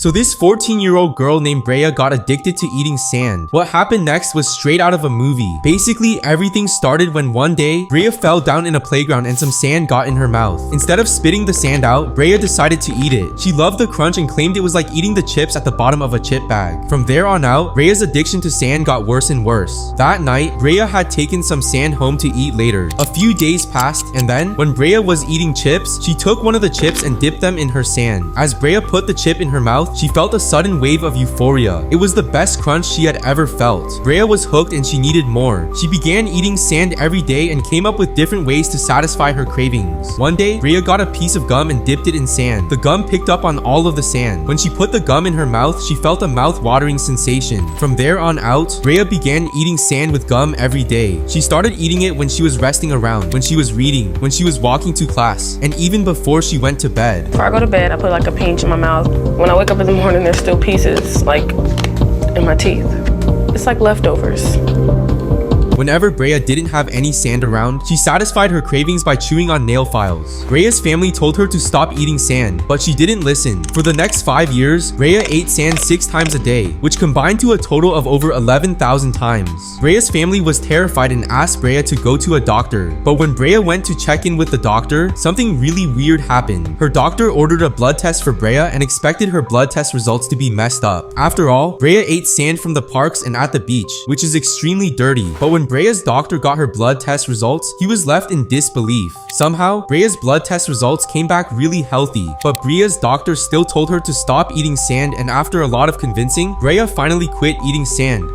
So this 14-year-old girl named Brea got addicted to eating sand. What happened next was straight out of a movie. Basically, everything started when one day, Brea fell down in a playground and some sand got in her mouth. Instead of spitting the sand out, Brea decided to eat it. She loved the crunch and claimed it was like eating the chips at the bottom of a chip bag. From there on out, Brea's addiction to sand got worse and worse. That night, Brea had taken some sand home to eat later. A few days passed, and then, when Brea was eating chips, she took one of the chips and dipped them in her sand. As Brea put the chip in her mouth, she felt a sudden wave of euphoria. It was the best crunch she had ever felt. Brea was hooked and she needed more. She began eating sand every day and came up with different ways to satisfy her cravings. One day, Brea got a piece of gum and dipped it in sand. The gum picked up on all of the sand. When she put the gum in her mouth, she felt a mouth-watering sensation. From there on out, Brea began eating sand with gum every day. She started eating it when she was resting around, when she was reading, when she was walking to class, and even before she went to bed. Before I go to bed, I put like a pinch in my mouth. When I wake up in the morning, there's still pieces like in my teeth. It's like leftovers. Whenever Brea didn't have any sand around, she satisfied her cravings by chewing on nail files. Brea's family told her to stop eating sand, but she didn't listen. For the next 5 years, Brea ate sand 6 times a day, which combined to a total of over 11,000 times. Brea's family was terrified and asked Brea to go to a doctor, but when Brea went to check in with the doctor, something really weird happened. Her doctor ordered a blood test for Brea and expected her blood test results to be messed up. After all, Brea ate sand from the parks and at the beach, which is extremely dirty, but when Brea's doctor got her blood test results, he was left in disbelief. Somehow, Brea's blood test results came back really healthy, but Brea's doctor still told her to stop eating sand, and after a lot of convincing, Brea finally quit eating sand.